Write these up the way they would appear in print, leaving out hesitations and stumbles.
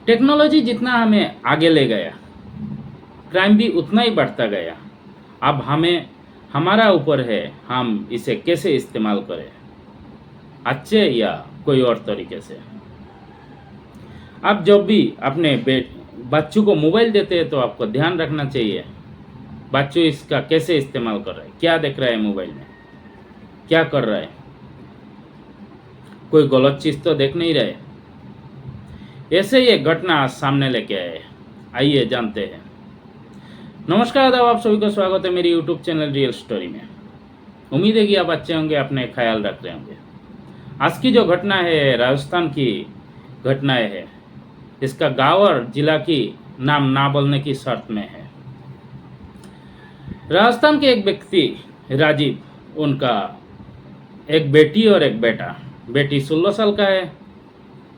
Technology जितना हमें आगे ले गया, क्राइम भी उतना ही बढ़ता गया। अब हमें हमारा ऊपर है हम इसे कैसे इस्तेमाल करें, अच्छे या कोई और तरीके से। आप जब भी अपने बच्चों को मोबाइल देते हैं तो आपको ध्यान रखना चाहिए बच्चों इसका कैसे इस्तेमाल कर रहे हैं, क्या देख रहा है मोबाइल में, क्या कर रहा है, कोई गलत चीज़ तो देख नहीं रहे। ऐसे ही एक घटना आज सामने लेके आए, आइए जानते हैं। नमस्कार आदाब, आप सभी को स्वागत है मेरी यूट्यूब चैनल रियल स्टोरी में। उम्मीद है कि आप अच्छे होंगे, अपने ख्याल रख रहे होंगे। आज की जो घटना है राजस्थान की घटनाएं है। इसका गांव और जिला की नाम ना बोलने की शर्त में है। राजस्थान के एक व्यक्ति राजीव, उनका एक बेटी और एक बेटा। बेटी 16 साल का है,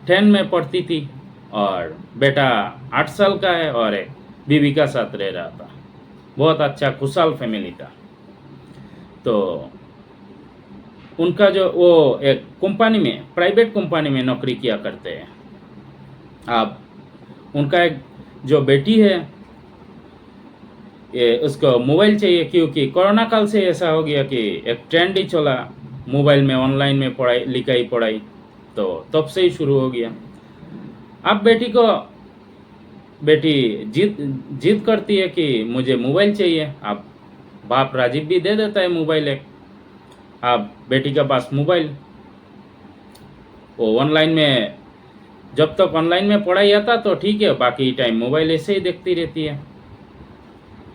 10 में पढ़ती थी, और बेटा 8 साल का है और एक बीवी का साथ रह रहा था। बहुत अच्छा खुशहाल फैमिली था। तो उनका जो वो एक कंपनी में, प्राइवेट कंपनी में नौकरी किया करते हैं। अब उनका एक जो बेटी है, ये उसको मोबाइल चाहिए, क्योंकि कोरोना काल से ऐसा हो गया कि एक ट्रेंड ही चला मोबाइल में, ऑनलाइन में पढ़ाई लिखाई पढ़ाई, तो तब से ही शुरू हो गया। अब बेटी जिद करती है कि मुझे मोबाइल चाहिए। अब बाप राजीव भी दे देता है मोबाइल एक। अब बेटी के पास मोबाइल, वो ऑनलाइन में, जब तक ऑनलाइन में पढ़ाई आता तो ठीक है, बाकी टाइम मोबाइल ऐसे ही देखती रहती है।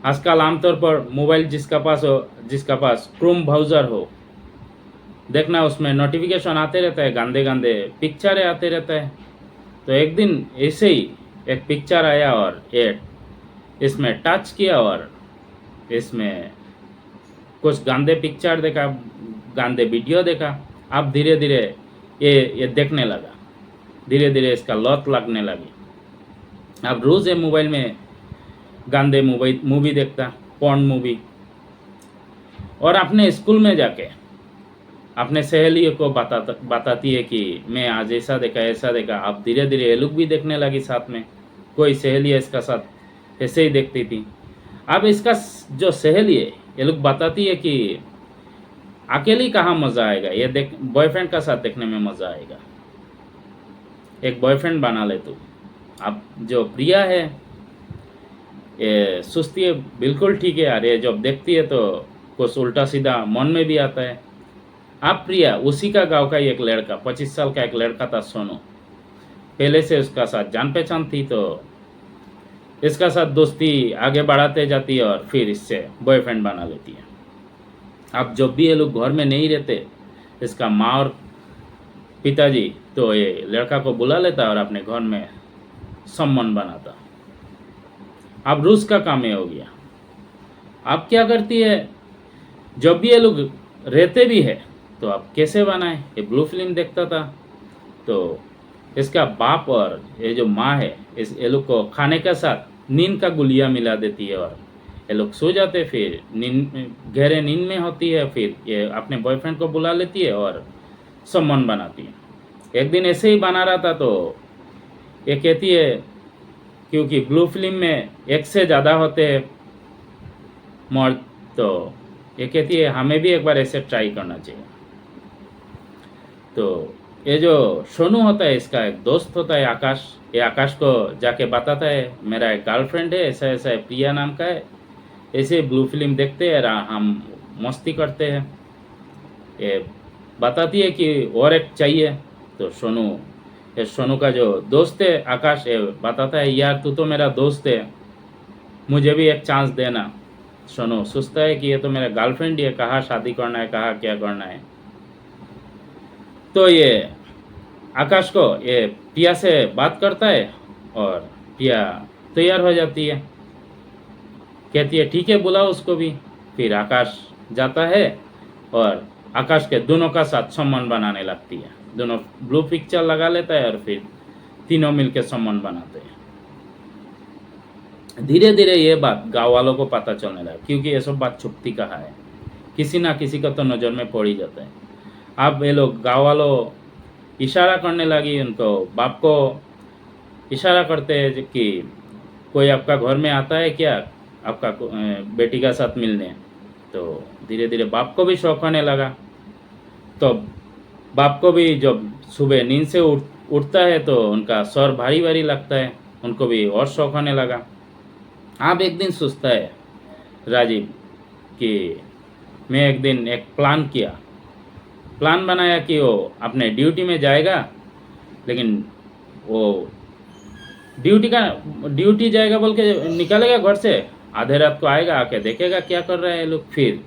आजकल आमतौर पर मोबाइल जिसका पास क्रोम ब्राउज़र हो, देखना उसमें नोटिफिकेशन आते रहता है, गंदे गंदे पिक्चरें आते रहता है। तो एक दिन ऐसे ही एक पिक्चर आया और इसमें टच किया और इसमें कुछ गंदे पिक्चर देखा, गंदे वीडियो देखा। अब धीरे धीरे ये देखने लगा, धीरे धीरे इसका लत लगने लगी। अब रोज़ ये मोबाइल में गंदे मूवी देखता, पॉर्न मूवी। और अपने स्कूल में जाके अपने सहेलियों को बताती है कि मैं आज ऐसा देखा। अब धीरे धीरे ये लोग भी देखने लगी साथ में। कोई सहेली इसका साथ ऐसे ही देखती थी। अब इसका जो सहेली है, ये लोग बताती है कि अकेली कहाँ मज़ा आएगा, ये देख बॉयफ्रेंड का साथ देखने में मज़ा आएगा, एक बॉयफ्रेंड बना ले तू। अब जो प्रिया है, ये सुस्ती है, बिल्कुल ठीक है यार, ये जब देखती है तो कुछ उल्टा सीधा मन में भी आता है। अब प्रिया, उसी का गांव का ही एक लड़का, 25 साल का एक लड़का था सोनू, पहले से उसका साथ जान पहचान थी, तो इसका साथ दोस्ती आगे बढ़ाते जाती है और फिर इससे बॉयफ्रेंड बना लेती है। अब जब भी ये लोग घर में नहीं रहते, इसका माँ और पिताजी तो ये लड़का को बुला लेता और अपने घर में संबंध बनाता। अब रूस का काम ये हो गया। अब क्या करती है, जब भी ये लोग रहते भी है तो अब कैसे बनाए, ये ब्लू फिल्म देखता था। तो इसका बाप और ये जो माँ है, ये लोग को खाने के साथ नींद का गुलिया मिला देती है और ये लोग सो जाते। फिर गहरे नींद में होती है, फिर ये अपने बॉयफ्रेंड को बुला लेती है और संबंध बनाती है। एक दिन ऐसे ही बना रहा था तो ये कहती है, क्योंकि ब्लू फिल्म में एक से ज़्यादा होते हैं मर्द, तो ये कहती है हमें भी एक बार ऐसे ट्राई करना चाहिए। तो ये जो सोनू होता है, इसका एक दोस्त होता है आकाश, ये आकाश को जाके बताता है मेरा एक गर्लफ्रेंड है, ऐसा ऐसा है, प्रिया नाम का है, ऐसे ब्लू फिल्म देखते हैं, हम मस्ती करते हैं। ये बताती है कि और एक चाहिए। तो सोनू का जो दोस्त है आकाश, ये बताता है यार तू तो मेरा दोस्त है, मुझे भी एक चांस देना। सोनू सोचता है कि ये तो मेरा गर्लफ्रेंड ही है, कहाँ शादी करना है, कहाँ क्या करना है। तो ये आकाश को ये प्रिया से बात करता है और प्रिया तैयार हो जाती है, कहती है ठीक है बुलाओ उसको भी। फिर आकाश जाता है और आकाश के दोनों का साथ संबंध बनाने लगती है। दोनों ब्लू पिक्चर लगा लेता है और फिर तीनों मिलकर संबंध बनाते हैं। धीरे धीरे ये बात गाँव वालों को पता चलने लगा, क्योंकि ये सब बात छुपती कहाँ है, किसी ना किसी का तो नज़र में पड़ ही जाता है। अब ये लोग गाँव वालों इशारा करने लगी उनको, बाप को इशारा करते हैं कि कोई आपका घर में आता है क्या, आपका बेटी का साथ मिलने। तो धीरे धीरे बाप को भी शौक होने लगा। तो बाप को भी जब सुबह नींद से उठता है तो उनका सर भारी भारी लगता है, उनको भी और शौक होने लगा। आप एक दिन सोचता है राजीव कि मैं एक दिन एक प्लान बनाया कि वो अपने ड्यूटी में जाएगा, लेकिन वो ड्यूटी जाएगा बोल के निकलेगा घर से, आधे रात को आएगा, आके देखेगा क्या कर रहे हैं लोग। फिर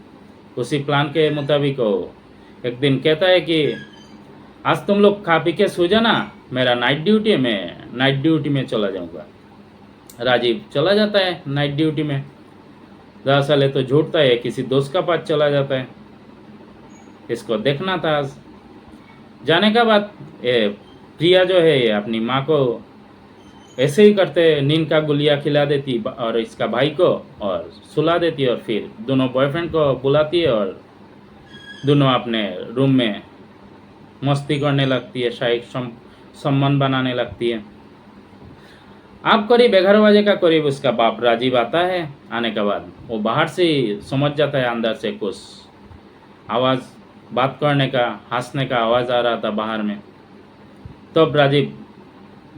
उसी प्लान के मुताबिक वो एक दिन कहता है कि आज तुम लोग खा पी के सो जाना, मेरा नाइट ड्यूटी है, मैं नाइट ड्यूटी में चला जाऊंगा। राजीव चला जाता है नाइट ड्यूटी में। दरअसल तो झूठता है, किसी दोस्त का पास चला जाता है। इसको देखना था आज। जाने का बाद प्रिया जो है अपनी माँ को ऐसे ही करते नींद का गुलिया खिला देती और इसका भाई को, और सुला देती, और फिर दोनों बॉयफ्रेंड को बुलाती है और दोनों अपने रूम में मस्ती करने लगती है, शायद संबंध बनाने लगती है। आप करीब 11 बजे का करीब उसका बाप राजीव आता है। आने के बाद वो बाहर से ही समझ जाता है, अंदर से कुछ आवाज़, बात करने का, हंसने का आवाज़ आ रहा था बाहर में। तब राजीव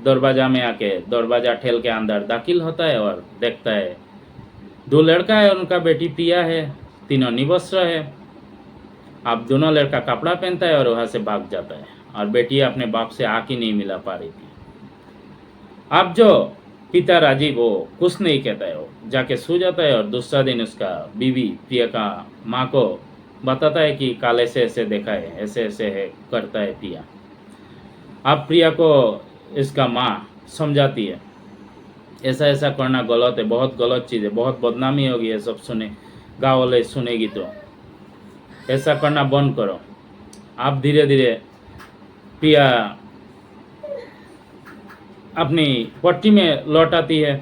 दरवाजा में आके दरवाजा ठेल के अंदर दाखिल होता है और देखता है 2 लड़का है और उनका बेटी प्रिया है, तीनों निवस्त्र है। अब दोनों लड़का कपड़ा पहनता है और वहाँ से भाग जाता है, और बेटी अपने बाप से आँख ही नहीं मिला पा रही थी। अब जो पिता राजीव वो कुछ नहीं कहता है, वो जाके सो जाता है। और दूसरा दिन उसका बीवी प्रिया का माँ को बताता है कि कल ऐसे ऐसे देखा है, ऐसे ऐसे है करता है प्रिया। अब प्रिया को इसका माँ समझाती है ऐसा ऐसा करना गलत है, बहुत गलत चीज़ है, बहुत बदनामी होगी, ये सब सुने गाँव वाले सुनेगी तो ऐसा करना बंद करो। आप धीरे धीरे प्रिया अपनी पट्टी में लौट आती है,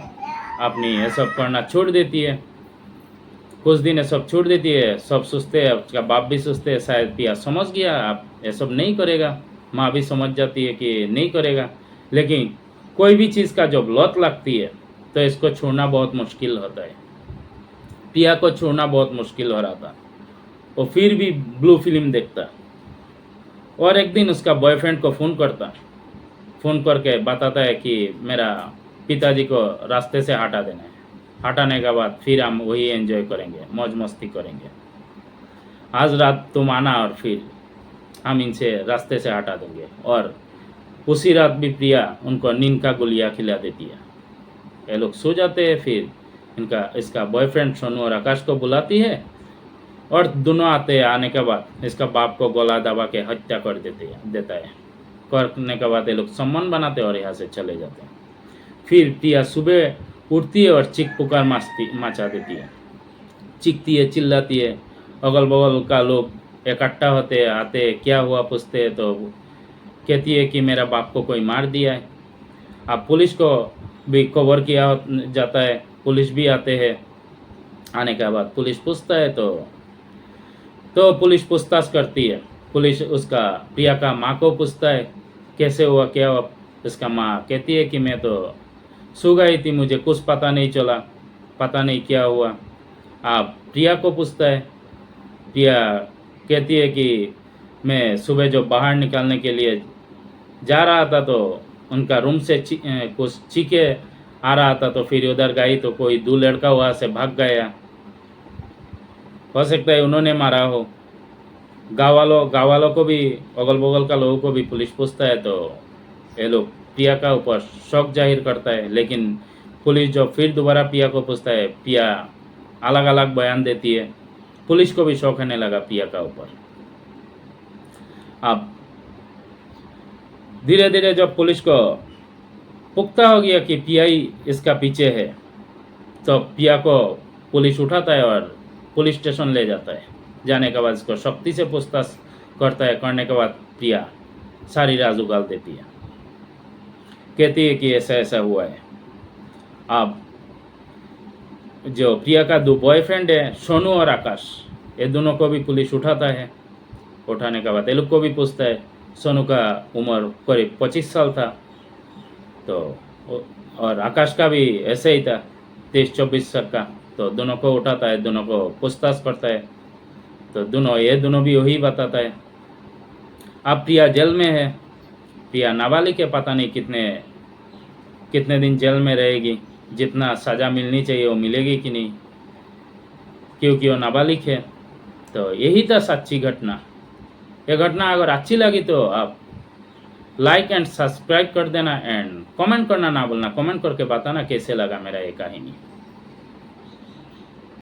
अपनी ये सब करना छोड़ देती है। कुछ दिन ये सब छोड़ देती है, सब सोचते हैं, उसका बाप भी सोचते हैं शायद प्रिया समझ गया, आप ये सब नहीं करेगा। माँ भी समझ जाती है कि नहीं करेगा। लेकिन कोई भी चीज़ का जब लत लगती है तो इसको छोड़ना बहुत मुश्किल होता है। प्रिया को छोड़ना बहुत मुश्किल हो रहा था। वो फिर भी ब्लू फिल्म देखता, और एक दिन उसका बॉयफ्रेंड को फ़ोन करके बताता है कि मेरा पिताजी को रास्ते से हटा देना है। हटाने के बाद फिर हम वही एंजॉय करेंगे, मौज मस्ती करेंगे। आज रात तुम आना और फिर हम इनसे रास्ते से हटा देंगे। और उसी रात भी प्रिया उनको नींद का गुलिया खिला देती है। ये लोग सो जाते हैं। फिर इसका बॉयफ्रेंड सोनू और आकाश को बुलाती है, और दोनों आते हैं। आने के बाद इसका बाप को गला दबा के हत्या कर देता है। करने के बाद ये लोग संबंध बनाते हैं और यहाँ से चले जाते हैं। फिर प्रिया सुबह उठती है और चीख पुकार मचा देती है, चीखती है, चिल्लाती है। अगल बगल का लोग इकट्ठा होते हैं, आते हैं, क्या हुआ पूछते हैं तो कहती है कि मेरा बाप को कोई मार दिया है। अब पुलिस को भी खबर किया जाता है, पुलिस भी आते हैं। आने के बाद पुलिस पूछता है तो पुलिस पूछताछ करती है। पुलिस उसका प्रिया का माँ को पूछता है कैसे हुआ, क्या हुआ। उसका माँ कहती है कि मैं तो सो गई थी, मुझे कुछ पता नहीं चला, पता नहीं क्या हुआ। आप प्रिया को पूछता है। प्रिया कहती है कि मैं सुबह जो बाहर निकालने के लिए जा रहा था तो उनका रूम से कुछ चीखे आ रहा था, तो फिर उधर गई तो कोई 2 लड़का वहाँ से भाग गया। हो सकता है उन्होंने मारा हो। गाँव वालों को भी, अगल बगल का लोगों को भी पुलिस पूछता है, तो ये लोग प्रिया का ऊपर शक जाहिर करता है। लेकिन पुलिस जो फिर दोबारा प्रिया को पूछता है, प्रिया अलग अलग बयान देती है। पुलिस को भी शौक होने लगा प्रिया का ऊपर। अब धीरे धीरे जब पुलिस को पुख्ता हो गया कि प्रिया ही इसका पीछे है, तो प्रिया को पुलिस उठाता है और पुलिस स्टेशन ले जाता है। जाने के बाद इसको शक्ति से पूछताछ करता है। करने के बाद प्रिया सारी राज उगाल देती है, कहती है कि ऐसा ऐसा हुआ है। अब जो प्रिया का 2 बॉयफ्रेंड है, सोनू और आकाश, ये दोनों को भी पुलिस उठाता है। उठाने के बाद ये लोग को भी पूछता है। सोनू का उम्र करीब 25 साल था, तो और आकाश का भी ऐसे ही था 23-24 सर का, तो दोनों को उठाता है, दोनों को पूछताछ करता है, तो दोनों भी वही बताता है। अब प्रिया जेल में है, प्रिया नाबालिग है, पता नहीं कितने कितने दिन जेल में रहेगी, जितना सज़ा मिलनी चाहिए वो मिलेगी कि नहीं, क्योंकि वो नाबालिग है। तो यही था सच्ची घटना। ये घटना अगर अच्छी लगी तो आप लाइक एंड सब्सक्राइब कर देना एंड कमेंट करना ना भूलना। कमेंट करके बताना कैसे लगा मेरा ये कहानी।